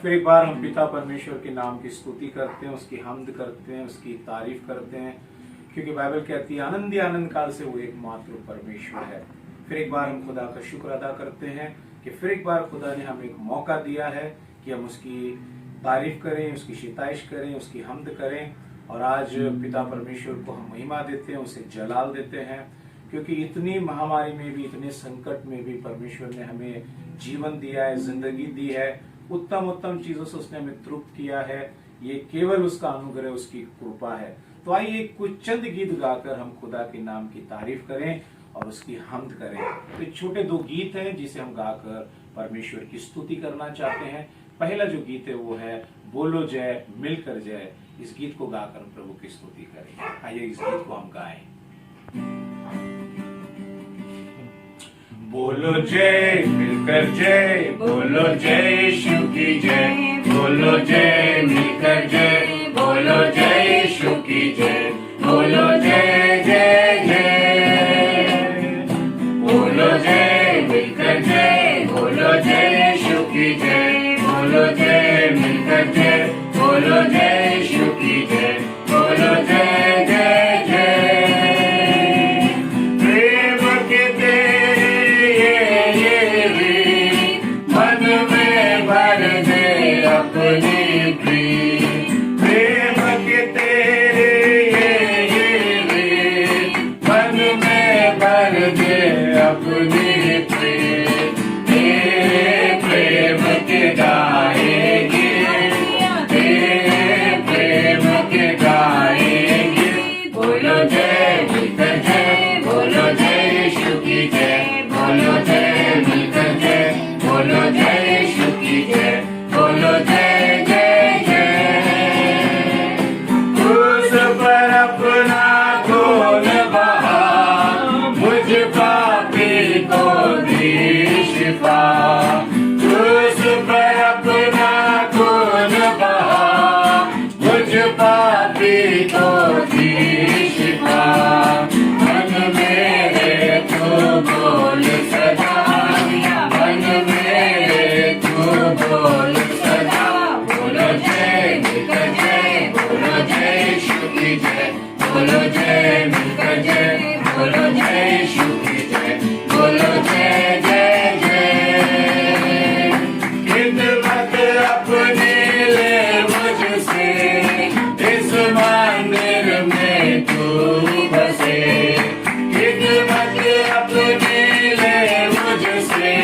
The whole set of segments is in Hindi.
फिर एक बार हम पिता परमेश्वर के नाम की स्तुति करते हैं, उसकी हम्द करते हैं, उसकी तारीफ करते हैं, क्योंकि बाइबल कहती है आनंद ही आनंद काल से वो एकमात्र परमेश्वर है। फिर एक बार हम खुदा का शुक्र अदा करते हैं कि फिर एक बार खुदा ने हमें एक मौका दिया है कि हम उसकी तारीफ करें, उसकी सिताइश करें, उसकी हम्द करें। और आज पिता परमेश्वर को हम महिमा देते हैं, उसे जलाल देते हैं, क्योंकि इतनी महामारी में भी, इतने संकट में भी परमेश्वर ने हमें जीवन दिया है, जिंदगी दी है, उत्तम उत्तम चीजों से उसने हमें तृप्त किया है। ये केवल उसका अनुग्रह, उसकी कृपा है। तो आइए कुछ चंद गीत गाकर हम खुदा के नाम की तारीफ करें और उसकी हम्द करें। तो छोटे दो गीत हैं जिसे हम गाकर परमेश्वर की स्तुति करना चाहते हैं। पहला जो गीत है वो है बोलो जय मिलकर जय। इस गीत को गाकर हम प्रभु की स्तुति करें। आइए इस गीत को हम गाएं। बोलो जय मिलकर जय, बोलो जय यीशु की जय, बोलो जय मिलकर जय, बोलो जय यीशु की जय, बोलो जय जय जय, बोलो जय मिलकर जय, बोलो जय यीशु की जय, बोलो जय मिलकर जय, बोलो जय यीशु की जय, बोलो जय जय जय। प्रेम के अपनी प्रीत, प्रेम के तेरे मन में भर दे अपनी प्रीत। तेरे प्रेम के गाएंगे, तेरे प्रेम के गाएंगे। बोलो जय मिलकर जय, बोलो जय यीशु की जय, बोलो जय मिलकर जय, बोलो जय यीशु की जय, बोलो जय जय जय। क्रूस पर अपना खून बहा, मुझ पापी को दी शिफा। क्रूस पर अपना खून बहा, मुझ पापी को दी शिफा। मन मेरे तू बोल सदा, मन मेरे तू बोल सदा। बोलो जय मिलकर जय, बोलो जय यीशु की जय, बोलो जय मिलकर जय, बोलो जय यीशु की जय, बोलो जय जय जय। खिदमत अपनी ले मुझसे, इस मंदिर में तू बसे। खिदमत अपनी ले मुझसे,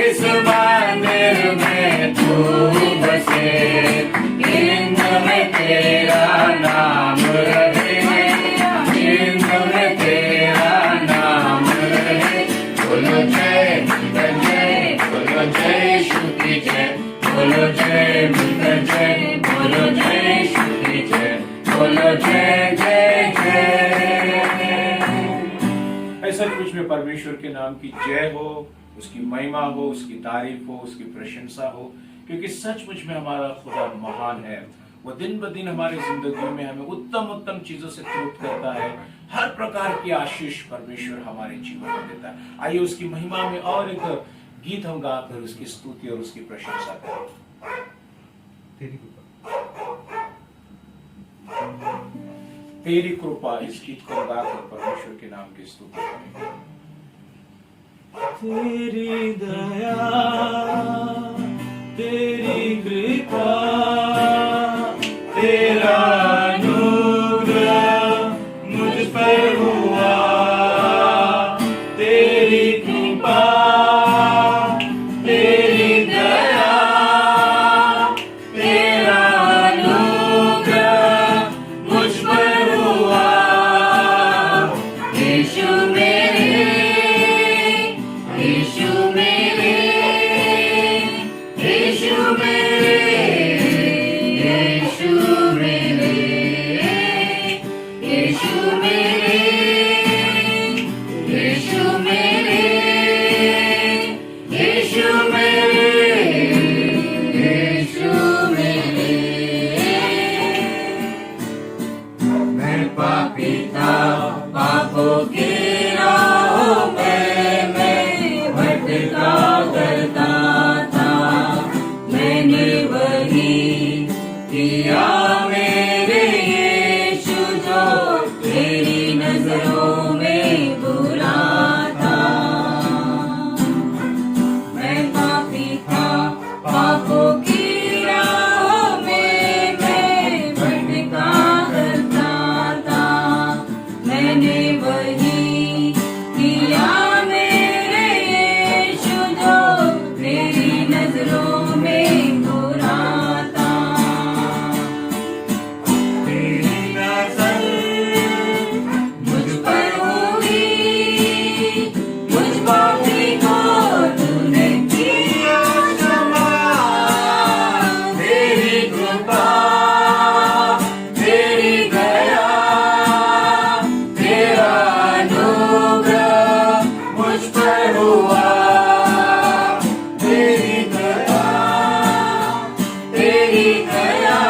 इस मंदिर में तू बसे। इनमें तेरा नाम रहे, इनमें तेरा नाम रहे। बोलो जय मिलकर जय, बोलो जय यीशु की जय, बोलो जय मिलकर जय, बोलो जय यीशु की जय, बोलो जय जय जय। ऐसा कुछ में परमेश्वर के नाम की जय हो, उसकी महिमा हो, उसकी तारीफ हो, उसकी प्रशंसा हो, क्योंकि सचमुच में हमारा खुदा महान है। वो दिन ब दिन हमारी जिंदगी में हमें उत्तम उत्तम चीजों से तृप्त करता है। हर प्रकार की आशीष परमेश्वर हमारे जीवन में देता है। आइए उसकी महिमा में और एक गीत हम गाकर उसकी स्तुति और उसकी प्रशंसा करें। तेरी कृपा, इस गीत को गाकर परमेश्वर के नाम की स्तुति करें। तेरी दया, तेरी कृपा, तेरा अनुग्रह मुझ पर हुआ। तेरी कृपा, तेरी दया, तेरा अनुग्रह मुझ पर हुआ। यीशु मेरे, यीशु मेरे, यीशु मेरे, यीशु मेरे, यीशु मेरे, यीशु मेरे, यीशु मेरे, यीशु मेरे। मैं पापी था, पापों की राहों में मैं भटका करता था। मैं मैंने वही किया मेरे यीशु जो तेरी नजरों में बुरा था। मैं पापी था, पापों की राहों में मैं भटका करता था। मैंने वही किया मेरे यीशु जो तेरी नजरों में बुरा था। तेरी नजर मुझ पर हुई, मुझ पापी को तूने किया क्षमा। तेरी कृपा, तेरी दया, तेरा अनुग्रह मुझ पर हुआ। तेरी दया, तेरी दया,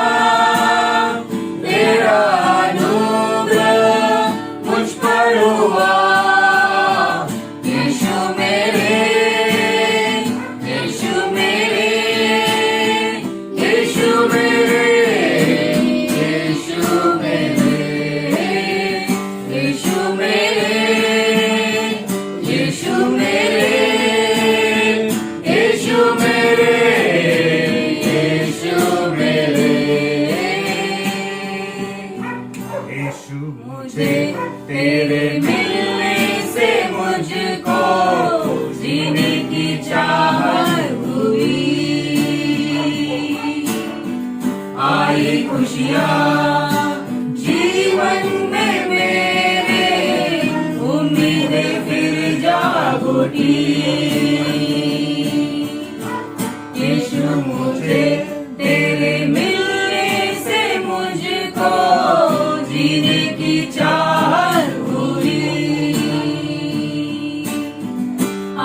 तेरा अनुग्रह मुझ पर हुआ। यीशु मेरे, यीशु मेरे, यीशु मेरे, यीशु मेरे, यीशु मेरे, यीशु मेरे, यीशु मेरे, यीशु मेरे। यीशु मुझे तेरे मिलने से मुझको जीने की चाहत हुई। आई खुशियाँ जीवन में मेरे, उम्मीदें फिर जाग उठी। यीशु मुझे तेरे मिलने से मुझको जीने की चाहत हुई।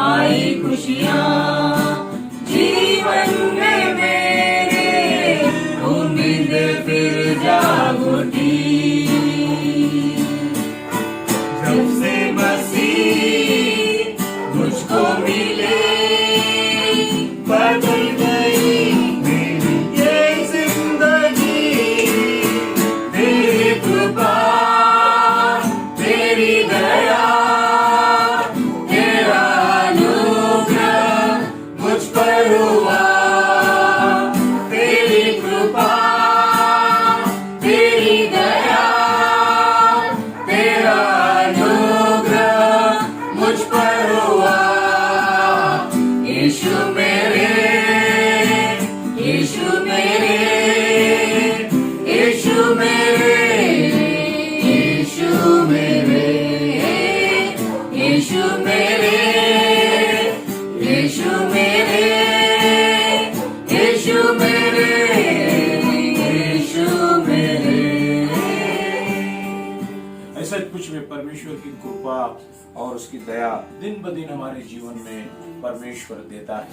आई खुशियाँ जीवन में मेरे, उम्मीदें फिर जाग उठी। जब से मसीह मुझको मिले, बदल गई मेरी ये जिंदगी। तेरी कृपा, तेरी दया, तेरा अनुग्रह मुझ पर हुआ। तेरी कृपा, तेरी दया, तेरा अनुग्रह मुझ पर हुआ। यीशु मेरे, यीशु मेरे, यीशु मेरे, यीशु मेरे, यीशु मेरे, यीशु मेरे, यीशु मेरे, यीशु मेरे। ऐसा कुछ में परमेश्वर की कृपा और उसकी दया दिन ब दिन हमारे जीवन में परमेश्वर देता है।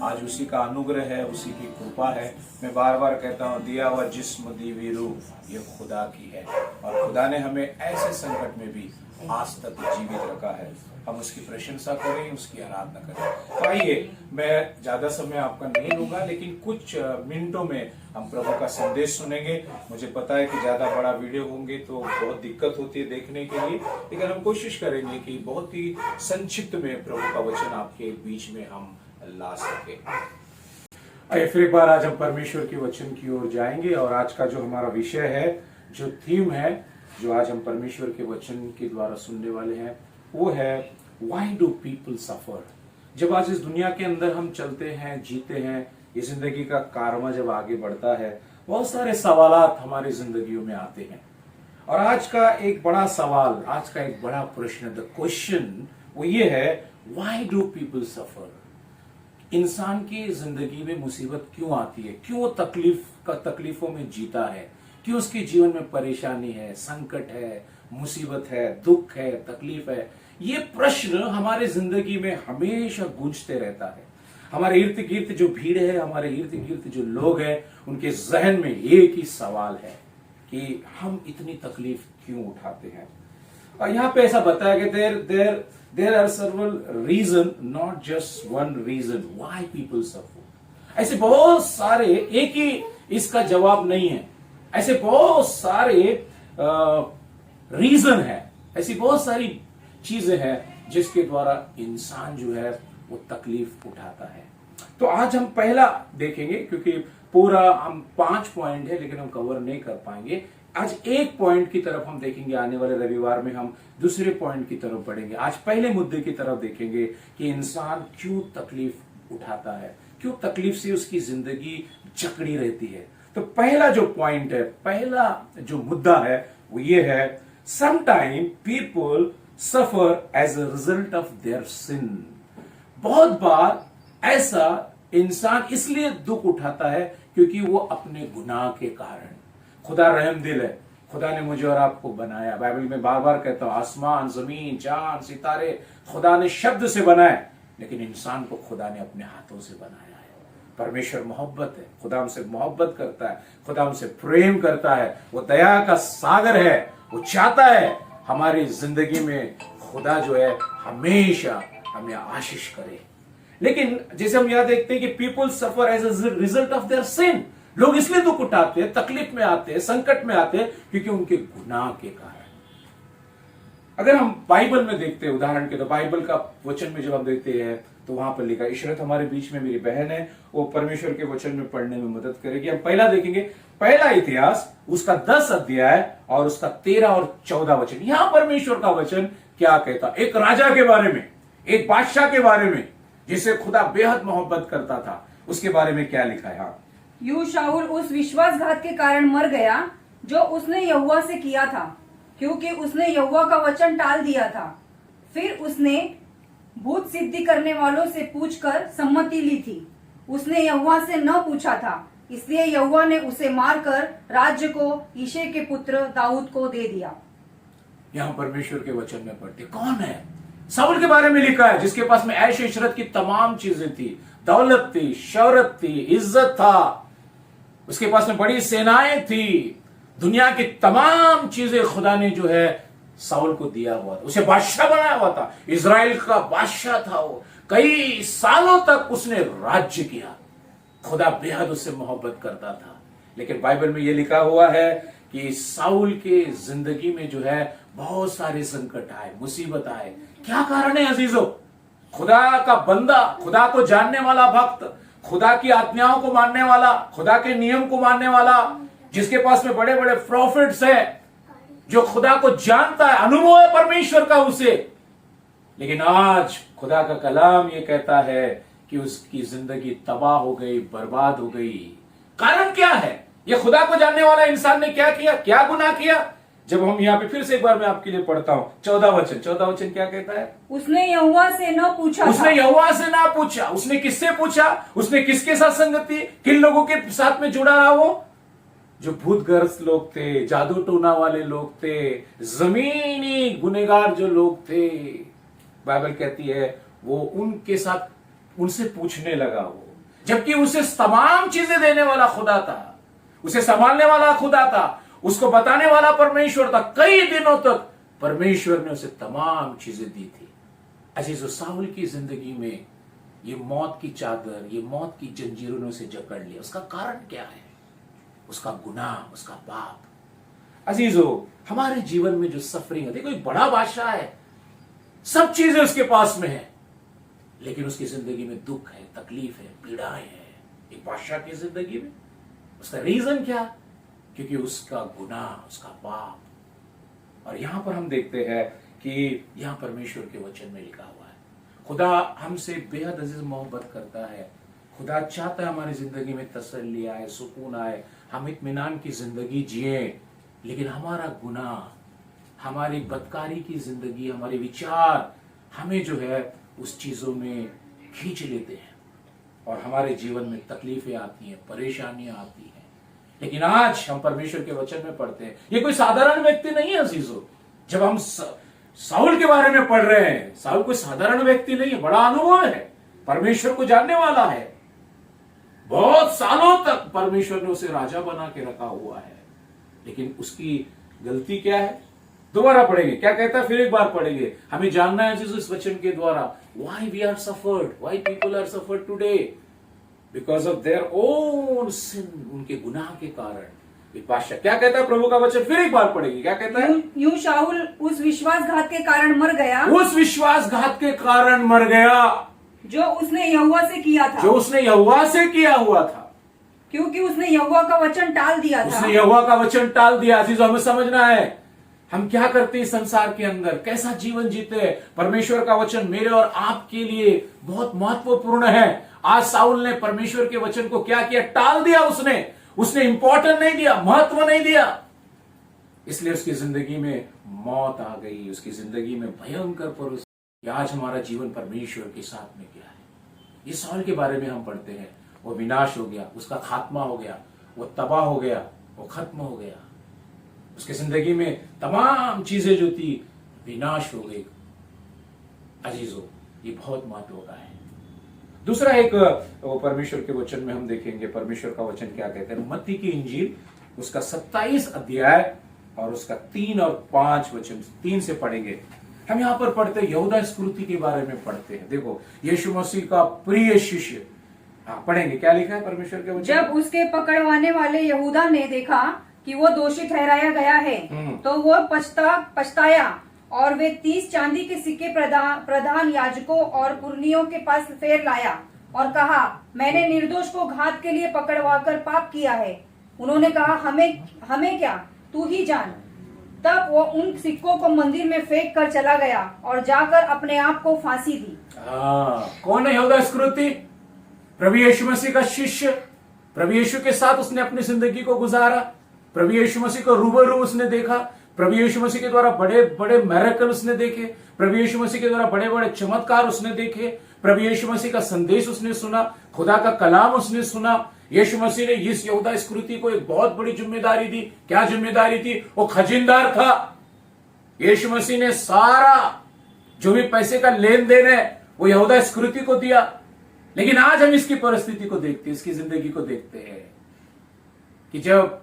आज उसी का अनुग्रह है, उसी की कृपा है। मैं बार बार कहता हूँ, दिया हुआ जिस्म दीवी रूह ये खुदा की है, और खुदा ने हमें ऐसे संकट में भी आज तक जीवित रखा है। हम उसकी प्रशंसा करें, उसकी आराधना करें। तो आइए, मैं ज्यादा समय आपका नहीं लूंगा, लेकिन कुछ मिनटों में हम प्रभु का संदेश सुनेंगे। मुझे पता है कि ज्यादा बड़ा वीडियो होंगे तो बहुत दिक्कत होती है देखने के लिए, लेकिन हम कोशिश करेंगे कि बहुत ही संक्षिप्त में प्रभु का वचन आपके बीच में हम ला सके। आइए फिर एक बार आज हम परमेश्वर के वचन की ओर जाएंगे, और आज का जो हमारा विषय है, जो थीम है, जो आज हम परमेश्वर के वचन के द्वारा सुनने वाले हैं, वो है व्हाई डू पीपल सफर। जब आज इस दुनिया के अंदर हम चलते हैं, जीते हैं, ये जिंदगी का कारवा जब आगे बढ़ता है, बहुत सारे सवालात हमारी जिंदगियों में आते हैं। और आज का एक बड़ा सवाल, आज का एक बड़ा प्रश्न, द क्वेश्चन वो ये है, व्हाई डू पीपल सफर। इंसान की जिंदगी में मुसीबत क्यों आती है, क्यों तकलीफों में जीता है, क्यों उसके जीवन में परेशानी है, संकट है, मुसीबत है, दुख है, तकलीफ है। ये प्रश्न हमारे जिंदगी में हमेशा गूंजते रहता है। हमारे इर्द गिर्द जो भीड़ है, हमारे इर्द गिर्द जो लोग हैं, उनके जहन में एक ही सवाल है कि हम इतनी तकलीफ क्यों उठाते हैं। और यहाँ पे ऐसा बताया कि there are several reason, not just one reason why people suffer. ऐसे बहुत सारे, एक ही इसका जवाब नहीं है, ऐसे बहुत सारे रीजन है, ऐसी बहुत सारी चीजें हैं जिसके द्वारा इंसान जो है वो तकलीफ उठाता है। तो आज हम पहला देखेंगे, क्योंकि पूरा हम 5 पॉइंट है लेकिन हम कवर नहीं कर पाएंगे। आज एक पॉइंट की तरफ हम देखेंगे, आने वाले रविवार में हम दूसरे पॉइंट की तरफ बढ़ेंगे। आज पहले मुद्दे की तरफ देखेंगे कि इंसान क्यों तकलीफ उठाता है, क्यों तकलीफ से उसकी जिंदगी जकड़ी रहती है। तो पहला जो पॉइंट है, पहला जो मुद्दा है वो ये है, sometime people suffer as a result of their sin. बहुत बार ऐसा इंसान इसलिए दुख उठाता है क्योंकि वो अपने गुनाह के कारण, खुदा रहमदिल है, खुदा ने मुझे और आपको बनाया। बाइबल में बार बार कहता हूं, आसमान, जमीन, चांद, सितारे खुदा ने शब्द से बनाए, लेकिन इंसान को खुदा ने अपने हाथों से बनाया है। परमेश्वर मोहब्बत है, खुदा हमसे मोहब्बत करता है, खुदा हमसे प्रेम करता है, वो दया का सागर है। वो चाहता है हमारी जिंदगी में खुदा जो है हमेशा हमें आशीष करे। लेकिन जैसे हम यहां देखते हैं कि people suffer as a result of their sin. लोग इसलिए दुख उठाते हैं, तकलीफ में आते हैं, संकट में आते हैं क्योंकि उनके गुनाह के कारण। अगर हम बाइबल में देखते हैं, उदाहरण के तो बाइबल का वचन में जब हम देखते हैं तो वहां पर लिखा, इशरत हमारे बीच में मेरी बहन है, वो परमेश्वर के वचन में पढ़ने में मदद करेगी। हम पहला देखेंगे, पहला इतिहास उसका 10 अध्याय और उसका 13 और 14 वचन। यहां परमेश्वर का वचन क्या कहता, एक राजा के बारे में, एक बादशाह के बारे में जिसे खुदा बेहद मोहब्बत करता था, उसके बारे में क्या लिखा है। हाँ, यूं शाऊल उस विश्वासघात के कारण मर गया जो उसने यहोवा से किया था, क्योंकि उसने यहोवा का वचन टाल दिया था। फिर उसने भूत सिद्धि करने वालों से पूछकर सम्मति ली थी। उसने यहोवा से न पूछा था, इसलिए यहोवा ने उसे मारकर राज्य को यिशै के पुत्र दाऊद को दे दिया। यहां परमेश्वर के वचन में पढ़ते कौन है, साउल के बारे में लिखा है, जिसके पास में ऐश इशरत की तमाम चीजें थी, दौलत थी, शौहरत थी, इज्जत था, उसके पास में बड़ी सेनाएं थी, दुनिया की तमाम चीजें खुदा ने जो है साउल को दिया हुआ था, उसे बादशाह बनाया हुआ था, इजराइल का बादशाह था वो। कई सालों तक उसने राज्य किया, खुदा बेहद उससे मोहब्बत करता था। लेकिन बाइबल में यह लिखा हुआ है कि साउल के जिंदगी में जो है बहुत सारे संकट आए, मुसीबत आए। क्या कारण है अजीजों? खुदा का बंदा, खुदा को जानने वाला भक्त, खुदा की आज्ञाओं को मानने वाला, खुदा के नियम को मानने वाला, जिसके पास में बड़े बड़े प्रॉफिट्स हैं, जो खुदा को जानता है, अनुभव है परमेश्वर का उसे। लेकिन आज खुदा का कलाम ये कहता है कि उसकी जिंदगी तबाह हो गई, बर्बाद हो गई। कारण क्या है? ये खुदा को जानने वाला इंसान ने क्या किया, क्या गुनाह किया? जब हम यहाँ पे फिर से एक बार मैं आपके लिए पढ़ता हूं 14 वचन क्या कहता है? उसने यहोवा से न पूछा, उसने यहोवा से ना पूछा। उसने किससे पूछा? उसने किसके साथ संगति, किन लोगों के साथ में जुड़ा रहा? वो जो भूतग्रस्त लोग थे, जादू टोना वाले लोग थे, जमीनी गुनेगार जो लोग थे। बाइबल कहती है वो उनके साथ, उनसे पूछने लगा वो, जबकि उसे तमाम चीजें देने वाला खुदा था, उसे संभालने वाला खुदा था, उसको बताने वाला परमेश्वर था। कई दिनों तक परमेश्वर ने उसे तमाम चीजें दी थी। अजीजों, साउल की जिंदगी में ये मौत की चादर, ये मौत की जंजीरों ने उसे जकड़ लिया। उसका कारण क्या है? उसका गुनाह, उसका पाप। अजीजों, हमारे जीवन में जो सफरिंग है, देखो एक बड़ा बादशाह है, सब चीजें उसके पास में है, लेकिन उसकी जिंदगी में दुख है, तकलीफ है, पीड़ाएं हैं। एक बादशाह की जिंदगी में उसका रीजन क्या? क्योंकि उसका गुनाह, उसका पाप। और यहां पर हम देखते हैं कि यहां परमेश्वर के वचन में लिखा हुआ है, खुदा हमसे बेहद अजीज मोहब्बत करता है। खुदा चाहता है हमारी जिंदगी में तसल्ली आए, सुकून आए, हम इत्मीनान की जिंदगी जिए। लेकिन हमारा गुनाह, हमारी बदकारी की जिंदगी, हमारे विचार हमें जो है उस चीजों में खींच लेते हैं और हमारे जीवन में तकलीफें आती हैं, परेशानियां आती हैं। लेकिन आज हम परमेश्वर के वचन में पढ़ते हैं, ये कोई साधारण व्यक्ति नहीं है अजीजों। जब हम साउल के बारे में पढ़ रहे हैं, साउल कोई साधारण व्यक्ति नहीं है, बड़ा अनुभव है, परमेश्वर को जानने वाला है। बहुत सालों तक परमेश्वर ने उसे राजा बना के रखा हुआ है। लेकिन उसकी गलती क्या है? दोबारा पढ़ेंगे, क्या कहता है? फिर एक बार पढ़ेंगे। हमें जानना है इस वचन के द्वारा, why we are suffered, why people are suffered today. Because of their own sin, उनके गुनाह के कारण। ये बादशाह क्या कहता है, प्रभु का वचन फिर एक बार पढ़ेगी, क्या कहता है? यूं शाऊल उस विश्वासघात के कारण मर गया, उस विश्वासघात के कारण मर गया जो उसने यहोवा से किया था, जो उसने यहोवा से किया हुआ था, क्योंकि उसने यहोवा का वचन टाल दिया था। उसने यहोवा का वचन टाल दिया। अजीजों, हमें समझना है हम क्या करते हैं संसार के अंदर, कैसा जीवन जीते हैं। परमेश्वर का वचन मेरे और आपके लिए बहुत महत्वपूर्ण है। आज साउल ने परमेश्वर के वचन को क्या किया, टाल दिया। उसने इंपॉर्टेंट नहीं दिया, महत्व नहीं दिया, इसलिए उसकी जिंदगी में मौत आ गई, उसकी जिंदगी में भयंकर परिस्थिति। आज हमारा जीवन परमेश्वर के साथ में क्या है, ये साउल के बारे में हम पढ़ते हैं। वो विनाश हो गया, उसका खात्मा हो गया, वो तबाह हो गया, वो खत्म हो गया। उसकी जिंदगी में तमाम चीजें जो थी विनाश हो गई। अजीजों, ये बहुत महत्व का है। दूसरा एक वो परमेश्वर के वचन में हम देखेंगे, परमेश्वर का वचन क्या कहते हैं। मत्ती की इंजील उसका 27 अध्याय और उसका 3 और 5 वचन, 3 से पढ़ेंगे। हम यहां पर पढ़ते हैं, यहूदा इस्करियोती के बारे में पढ़ते हैं। देखो, यीशु मसीह का प्रिय शिष्य। पढ़ेंगे क्या लिखा है परमेश्वर के वचन। जब उसके पकड़वाने वाले यहूदा ने देखा कि वो दोषी ठहराया गया है, तो वो पछताया और वे 30 चांदी के सिक्के प्रधान याजकों और पुरनियों के पास फेर लाया और कहा, मैंने निर्दोष को घात के लिए पकड़वाकर पाप किया है। उन्होंने कहा, हमें क्या, तू ही जान। तब वो उन सिक्कों को मंदिर में फेंक कर चला गया और जाकर अपने आप को फांसी दी। कौन है यहूदा इस्करियोती? प्रभु यीशु मसीह का शिष्य। प्रभु यीशु के साथ उसने अपनी जिंदगी को गुजारा। प्रभु यीशु मसीह को रूबरू उसने देखा। प्रभु यीशु मसीह के द्वारा बड़े बड़े मिरेकल उसने देखे। प्रभु यीशु मसीह के द्वारा बड़े बड़े चमत्कार उसने देखे। प्रभु यीशु मसीह का संदेश उसने सुना, खुदा का कलाम उसने सुना। यीशु मसीह ने इस यहूदा इस्करियोती को एक बहुत बड़ी जिम्मेदारी दी। क्या जिम्मेदारी थी? वो खजीनदार था। यीशु मसीह ने सारा जो भी पैसे का लेन देन है वो यहूदा इस्करियोती को दिया। लेकिन आज हम इसकी परिस्थिति को देखते हैं, इसकी जिंदगी को देखते हैं कि जब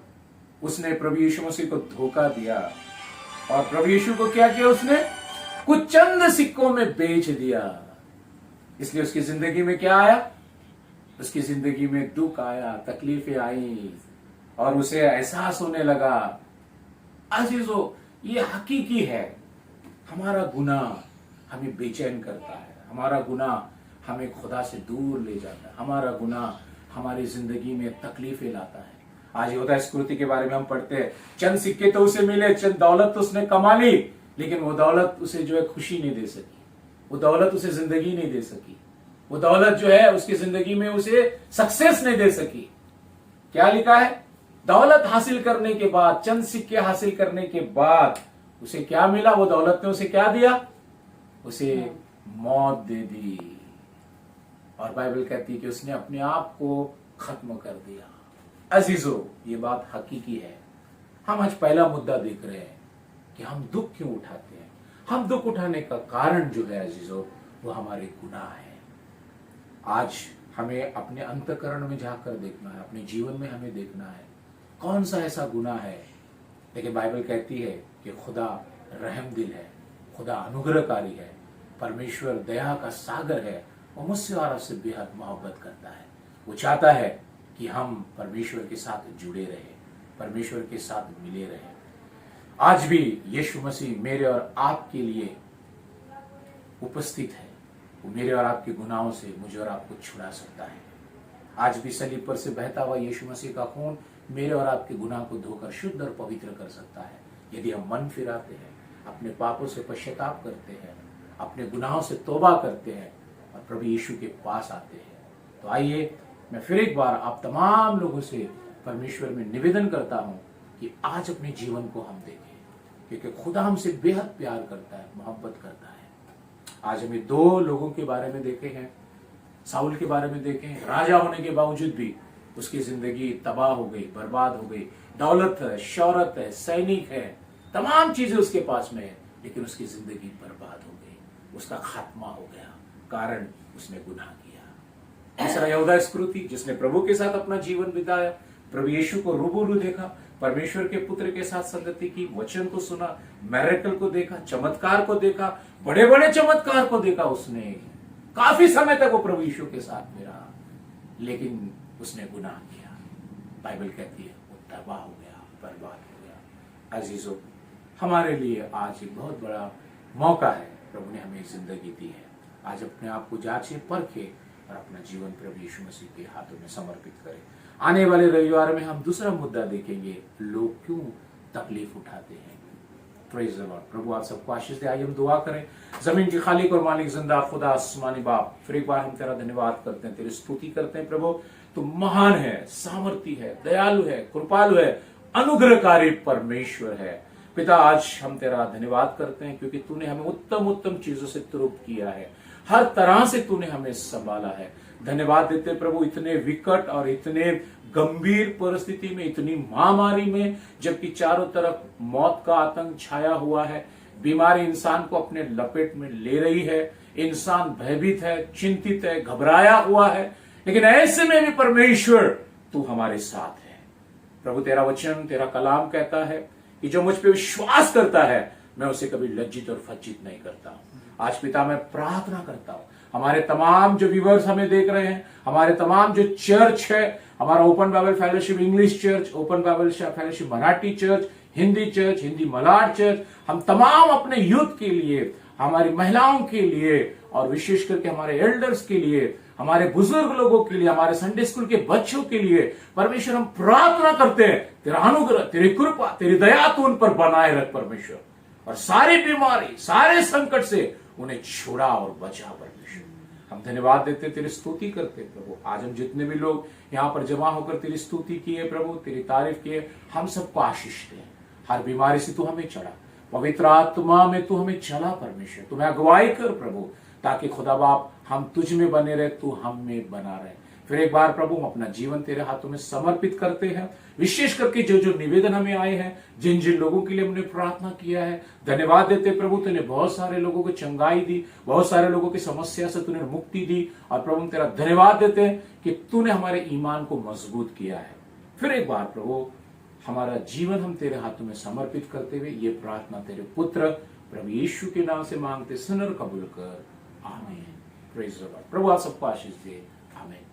उसने प्रभु यीशु मसीह को धोखा दिया और प्रभु यीशु को क्या किया, उसने कुछ चंद सिक्कों में बेच दिया। इसलिए उसकी जिंदगी में क्या आया? उसकी जिंदगी में दुख आया, तकलीफें आई और उसे एहसास होने लगा। अजीजों, ये हकीकी है, हमारा गुनाह हमें बेचैन करता है, हमारा गुनाह हमें खुदा से दूर ले जाता है, हमारा गुनाह हमारी जिंदगी में तकलीफें लाता है। आज यहूदा इस्करियोती के बारे में हम पढ़ते हैं, चंद सिक्के तो उसे मिले, चंद दौलत तो उसने कमा ली, लेकिन वो दौलत उसे जो है खुशी नहीं दे सकी, वो दौलत उसे जिंदगी नहीं दे सकी, वो दौलत जो है उसकी जिंदगी में उसे सक्सेस नहीं दे सकी। क्या लिखा है? दौलत हासिल करने के बाद, चंद सिक्के हासिल करने के बाद उसे क्या मिला? वो दौलत ने उसे क्या दिया? उसे मौत दे दी। और बाइबल कहती है कि उसने अपने आप को खत्म कर दिया। अजीजों, ये बात हकीकी है। हम आज पहला मुद्दा देख रहे हैं कि हम दुख क्यों उठाते हैं। हम दुख उठाने का कारण जो है अजीजों, वो हमारे गुनाह है। आज हमें अपने अंतःकरण में जाकर देखना है, अपने जीवन में हमें देखना है कौन सा ऐसा गुनाह है। लेकिन बाइबल कहती है कि खुदा रहम दिल है, खुदा अनुग्रहकारी है, परमेश्वर दया का सागर है। वो मुझसे और आपसे बेहद मोहब्बत करता है। वो चाहता है कि हम परमेश्वर के साथ जुड़े रहे, परमेश्वर के साथ मिले रहे। आज भी यीशु मसीह मेरे और आपके लिए उपस्थित है। वो मेरे और आपके गुनाहों से मुझे और आपको छुड़ा सकता है। आज भी सलीब पर से बहता हुआ यीशु मसीह का खून मेरे और आपके गुनाह को धोकर शुद्ध और पवित्र कर सकता है, यदि हम मन फिराते हैं, अपने पापों से पश्चाताप करते हैं, अपने गुनाहों से तौबा करते हैं और प्रभु यीशु के पास आते हैं। तो आइए, मैं फिर एक बार आप तमाम लोगों से परमेश्वर में निवेदन करता हूं कि आज अपने जीवन को हम देखें, क्योंकि खुदा हमसे बेहद प्यार करता है, मोहब्बत करता है। आज हमें 2 लोगों के बारे में देखे हैं, साउल के बारे में देखे हैं। राजा होने के बावजूद भी उसकी जिंदगी तबाह हो गई, बर्बाद हो गई। दौलत है, शौहरत है, सैनिक है, तमाम चीजें उसके पास में है, लेकिन उसकी जिंदगी बर्बाद हो गई, उसका खात्मा हो गया, कारण उसने गुनाह किया। तीसरा यहूदा इस्करियोती, जिसने प्रभु के साथ अपना जीवन बिताया, प्रभु यीशु को रूबरू देखा, परमेश्वर के पुत्र के साथ संगति की, वचन को सुना, मिरेकल को देखा, चमत्कार को देखा, बड़े बड़े चमत्कार को देखा। उसने काफी समय तक वो प्रभु यीशु के साथ में रहा, लेकिन उसने गुनाह किया। बाइबल कहती है वो तबाह हो गया, बर्बाद हो गया। अजीजों, हमारे लिए आज एक बहुत बड़ा मौका है, प्रभु ने हमें जिंदगी दी है। आज अपने आप को जांचे, परखे और अपना जीवन प्रभु यीशु मसीह के हाथों में समर्पित करें। आने वाले रविवार में हम दूसरा मुद्दा देखेंगे, लोग क्यों तकलीफ उठाते हैं। Praise the Lord. प्रभु आप सबको आशीष दे। आइए हम दुआ करें। जमीन के खालिक और मालिक जिंदा खुदा आसमानी बाप, फिर एक बार हम तेरा धन्यवाद करते हैं, तेरी स्तुति करते हैं। प्रभु तू महान है, सामर्थी है, दयालु है, कृपालु है, अनुग्रहकारी परमेश्वर है। पिता आज हम तेरा धन्यवाद करते हैं क्योंकि तूने हमें उत्तम उत्तम चीजों से तृप्त किया है, हर तरह से तूने हमें संभाला है। धन्यवाद देते प्रभु, इतने विकट और इतने गंभीर परिस्थिति में, इतनी महामारी में, जबकि चारों तरफ मौत का आतंक छाया हुआ है, बीमारी इंसान को अपने लपेट में ले रही है, इंसान भयभीत है, चिंतित है, घबराया हुआ है, लेकिन ऐसे में भी परमेश्वर तू हमारे साथ है। प्रभु तेरा वचन, तेरा कलाम कहता है कि जो मुझ पे विश्वास करता है मैं उसे कभी लज्जित और फज्जित नहीं करता हूं। आज पिता मैं प्रार्थना करता हूं, हमारे तमाम जो व्यूअर्स हमें देख रहे हैं, हमारे तमाम जो चर्च है, हमारा open Bible fellowship English church, open Bible fellowship Marathi church, Hindi Malad church, हम तमाम अपने यूथ के लिए, हमारी महिलाओं के लिए और विशेष करके हमारे एल्डर्स के लिए, हमारे बुजुर्ग लोगों के लिए, हमारे संडे स्कूल के बच्चों के लिए परमेश्वर हम प्रार्थना करते हैं, तेरा अनुग्रह, तेरी कृपा, तेरी दया तू उन पर बनाए रख परमेश्वर, और सारी बीमारी, सारे संकट से उन्हें छुड़ा और बचा परमेश्वर। हम धन्यवाद देते, तेरी स्तुति करते प्रभु। आज हम जितने भी लोग यहाँ पर जमा होकर तेरी स्तुति किए प्रभु, तेरी तारीफ किए, हम सबको आशीष दे। हर बीमारी से तू हमें चढ़ा, पवित्र आत्मा में तू हमें चला परमेश्वर, तुम्हें अगुवाई कर प्रभु, ताकि खुदा बाप हम तुझ में बने रहे, तू हम में बना रहे। फिर एक बार प्रभु हम अपना जीवन तेरे हाथों में समर्पित करते हैं, विशेष करके जो जो निवेदन हमें आए हैं, जिन जिन लोगों के लिए हमने प्रार्थना किया है, धन्यवाद देते प्रभु, तूने बहुत सारे लोगों को चंगाई दी, बहुत सारे लोगों की समस्या से तूने मुक्ति दी, और प्रभु तेरा धन्यवाद देते हैं कि तूने हमारे ईमान को मजबूत किया है। फिर एक बार प्रभु हमारा जीवन हम तेरे हाथों में समर्पित करते हुए ये प्रार्थना तेरे पुत्र प्रभु यीशु के नाम से मांगते, सुन और कबूल कर, आमीन। Praise the Lord. प्रभु आप सबको आशीष दे, आमीन।